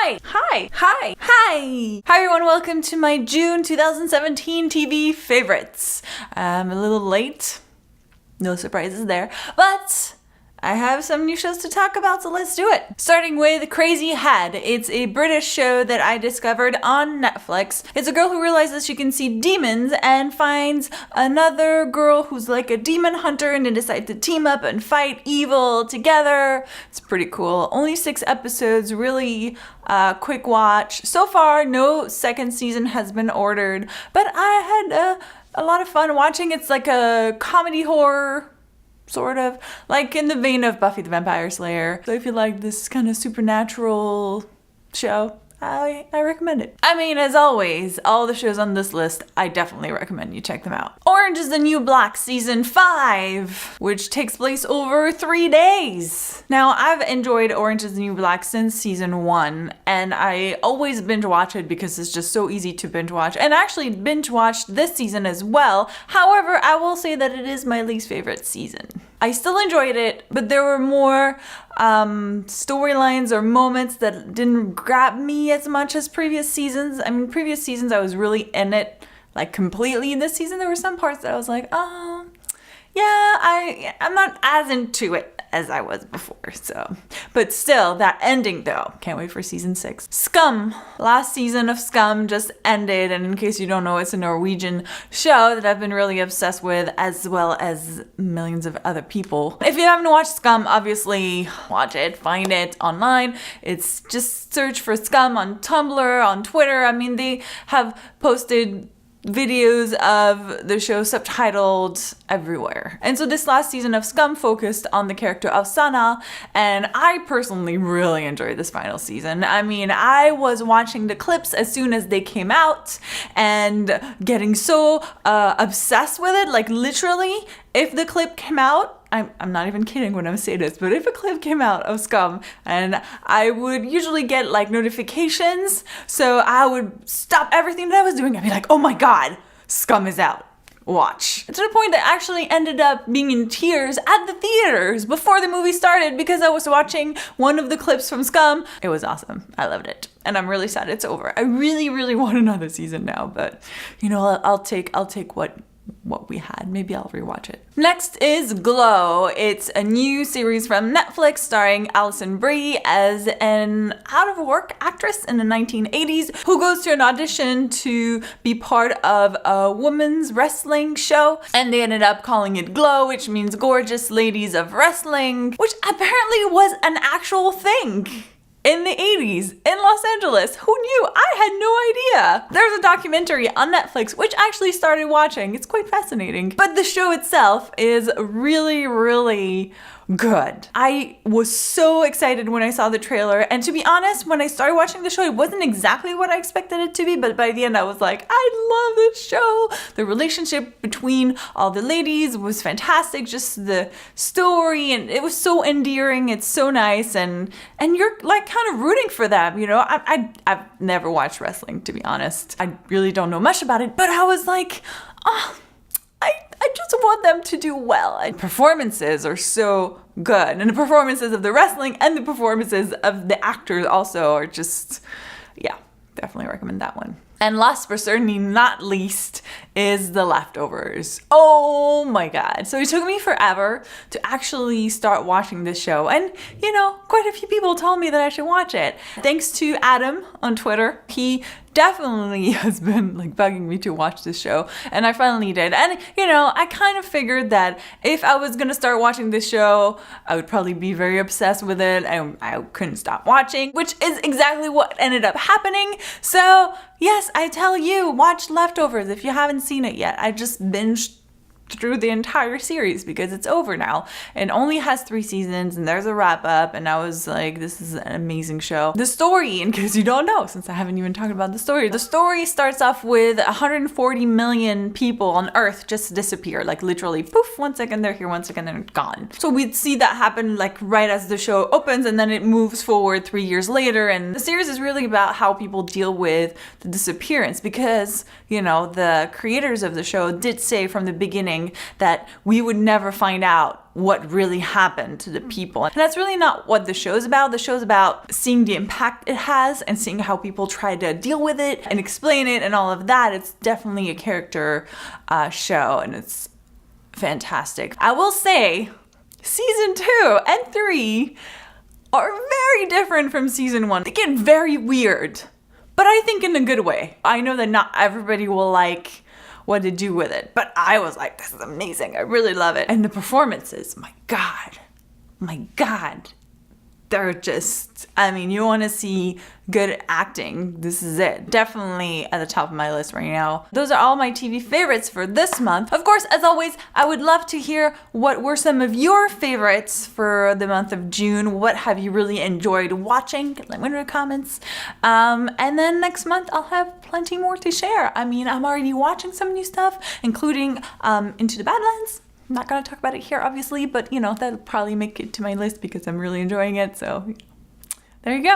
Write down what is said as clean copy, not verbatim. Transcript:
Hi everyone, welcome to my June 2017 TV favorites. I'm a little late, no surprises there, but I have some new shows to talk about, so let's do it. Starting with Crazy Head. It's a British show that I discovered on Netflix. It's a girl who realizes she can see demons and finds another girl who's like a demon hunter, and they decide to team up and fight evil together. It's pretty cool. Only 6 episodes, really quick watch. So far, no second season has been ordered, but I had a lot of fun watching. It's like a comedy horror, sort of, like in the vein of Buffy the Vampire Slayer. So if you like this kind of supernatural show, I recommend it. I mean, as always, all the shows on this list, I definitely recommend you check them out. Orange is the New Black Season 5, which takes place over 3 days. Now, I've enjoyed Orange is the New Black since season 1, and I always binge watch it because it's just so easy to binge watch, and I actually binge watched this season as well. However, I will say that it is my least favorite season. I still enjoyed it, but there were more storylines or moments that didn't grab me as much as previous seasons. I mean, previous seasons I was really in it, like completely. This season there were some parts that I was like, oh, yeah, I'm not as into it as I was before, so. But still, that ending though, can't wait for season 6. Scum. Last season of Scum just ended, and in case you don't know, it's a Norwegian show that I've been really obsessed with, as well as millions of other people. If you haven't watched Scum, obviously watch it, find it online. It's just search for Scum on Tumblr, on Twitter. I mean, they have posted videos of the show subtitled everywhere. And so this last season of Scum focused on the character of Sana, and I personally really enjoyed this final season. I mean, I was watching the clips as soon as they came out and getting so obsessed with it, like literally, if the clip came out, I'm not even kidding when I say this, but if a clip came out of Scum, and I would usually get like notifications, so I would stop everything that I was doing. I'd be like, oh my god, Scum is out. Watch. To the point that I actually ended up being in tears at the theaters before the movie started because I was watching one of the clips from Scum. It was awesome. I loved it. And I'm really sad it's over. I really, really want another season now, but you know, I'll take what we had. Maybe I'll rewatch it. Next is Glow. It's a new series from Netflix starring Alison Brie as an out-of-work actress in the 1980s who goes to an audition to be part of a women's wrestling show, and they ended up calling it Glow, which means Gorgeous Ladies of Wrestling, which apparently was an actual thing in the 80s in Los Angeles. Who knew? I had no idea. There's a documentary on Netflix, which I actually started watching. It's quite fascinating. But the show itself is really, really good. I was so excited when I saw the trailer, and to be honest, when I started watching the show, it wasn't exactly what I expected it to be, but by the end I was like, I love this show. The relationship between all the ladies was fantastic, just the story, and it was so endearing. It's so nice, and you're like kind of rooting for them, you know. I've never watched wrestling, to be honest. I really don't know much about it, but I was like, oh, I just want them to do well. And performances are so good. And the performances of the wrestling and the performances of the actors also are just, yeah, definitely recommend that one. And last but certainly not least is The Leftovers. Oh my god. So it took me forever to actually start watching this show. And, you know, quite a few people told me that I should watch it. Thanks to Adam on Twitter. He definitely has been like bugging me to watch this show, and I finally did. And you know, I kind of figured that if I was gonna start watching this show, I would probably be very obsessed with it, and I couldn't stop watching, which is exactly what ended up happening. So yes, I tell you, watch Leftovers if you haven't seen it yet. I just binged through the entire series because it's over now. It only has 3 seasons and there's a wrap up, and I was like, this is an amazing show. The story, in case you don't know, since I haven't even talked about the story starts off with 140 million people on Earth just disappear, like literally poof, 1 second they're here, 1 second they're gone. So we'd see that happen like right as the show opens, and then it moves forward 3 years later, and the series is really about how people deal with the disappearance because, you know, the creators of the show did say from the beginning acting that we would never find out what really happened to the people. And that's really not what the show's about. The show's about seeing the impact it has and seeing how people try to deal with it and explain it and all of that. It's definitely a character show, and it's fantastic. I will say, season 2 and 3 are very different from season 1. They get very weird, but I think in a good way. I know that not everybody will like what to do with it, but I was like, this is amazing. I really love it. And the performances, my God, they're just, I mean, you want to see good acting, this is it. Definitely at the top of my list right now. Those are all my TV favorites for this month. Of course, as always, I would love to hear what were some of your favorites for the month of June. What have you really enjoyed watching? Let me know in the comments. And then next month, I'll have plenty more to share. I mean, I'm already watching some new stuff, including Into the Badlands. I'm not going to talk about it here, obviously, but, you know, that'll probably make it to my list because I'm really enjoying it. So there you go.